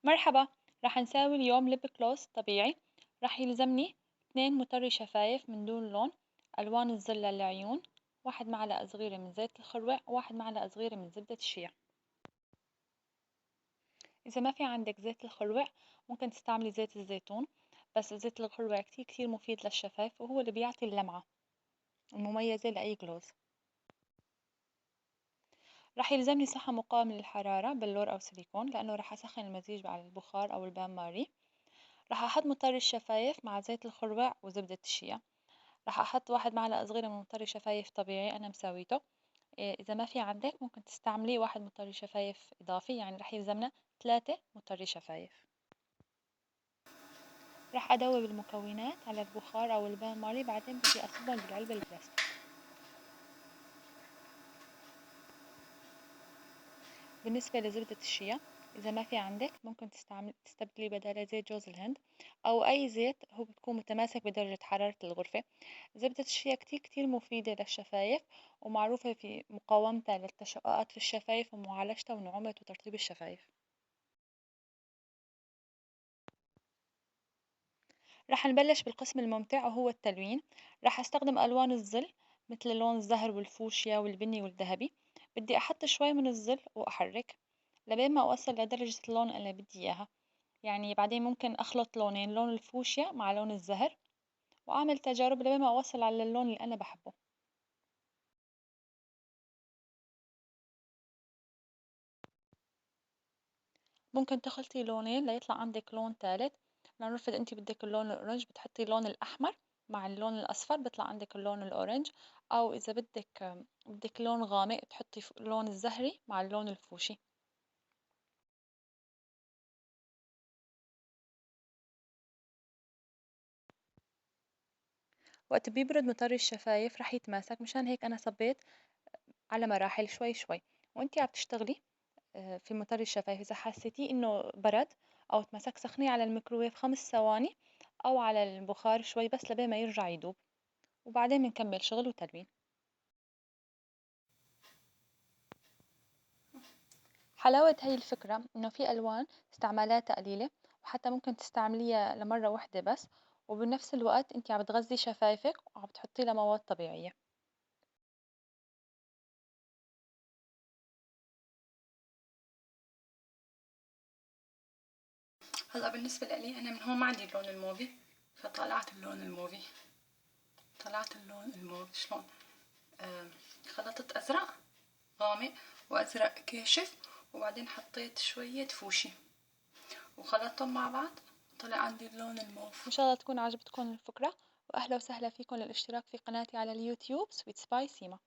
مرحبا. رح نساوي اليوم ليب جلوس طبيعي. رح يلزمني 2 شفايف من دون لون، ألوان الظل للعيون، 1 معلقة صغيرة من زيت الخروع، و1 معلقة صغيرة من زبدة الشيا. إذا ما في عندك زيت الخروع ممكن تستعملي زيت الزيتون، بس زيت الخروع كتير كتير مفيد للشفايف وهو اللي بيعطي اللمعة المميزة لأي جلوز. رح يلزمني صحن مقاوم للحرارة بلور أو سيليكون لأنه رح أسخن المزيج على البخار أو البان ماري. رح أحط مطر الشفايف مع زيت الخروع وزبدة الشيا. رح أحط 1 معلقة صغيرة من مطري شفايف طبيعي أنا مساويته. إذا ما في عندك ممكن تستعملي 1 مطري شفايف إضافي، يعني رح يلزمنا 3 مطري شفايف. رح أدوب المكونات على البخار أو البان ماري، بعدين بدي أصبهم بالعلبة البلاستيك. بالنسبة لزبدة الشيا، إذا ما في عندك ممكن تستبدلي بدالها زيت جوز الهند أو أي زيت هو بتكون متماسك بدرجة حرارة الغرفة. زبدة الشيا كتير كتير مفيدة للشفايف ومعروفة في مقاومتها للتشققات في الشفايف ومعالجتها ونعومة وترطيب الشفايف. رح نبلش بالقسم الممتع وهو التلوين. رح أستخدم ألوان الظل مثل لون الزهر والفوشيا والبني والذهبي. بدي أحط شوي من الظل وأحرك لبين ما أوصل لدرجة اللون اللي بدي إياها. يعني بعدين ممكن أخلط لونين، لون الفوشيا مع لون الزهر، وأعمل تجارب لبين ما أوصل على اللون اللي أنا بحبه. ممكن تخلطي لونين ليطلع عندك لون ثالث. لنفرض أنت بدك اللون الأورنج بتحطي اللون الأحمر مع اللون الأصفر بيطلع عندك اللون الأورنج، أو إذا بدك لون غامق تحطي اللون الزهري مع اللون الفوشي. وقت بيبرد مطر الشفايف رح يتماسك، مشان هيك أنا صبيت على مراحل شوي شوي. وأنتي عم تشتغلي في مطر الشفايف إذا حسيتيه إنه برد أو تمسك سخنيه على الميكروويف 5 ثواني أو على البخار شوي بس لبين ما يرجع يدوب، وبعدين بنكمل شغل وتلوين. حلاوة هاي الفكرة إنه في ألوان استعمالاتها قليلة، وحتى ممكن تستعمليها لمرة واحدة بس، وبنفس الوقت انتي عم بتغذي شفايفك وعم بتحطي لها مواد طبيعية. هلا بالنسبة لي أنا من هون ما عندي اللون الموفي، فطلعت اللون الموفي. طلعت اللون الموفي شلون؟ آه خلطت أزرق غامق وأزرق كاشف، وبعدين حطيت شوية فوشي وخلطتهم مع بعض، طلع عندي اللون الموف. إن شاء الله تكون عجبتكم الفكرة، وأهلا وسهلا فيكم للاشتراك في قناتي على اليوتيوب سويت سباي سيما.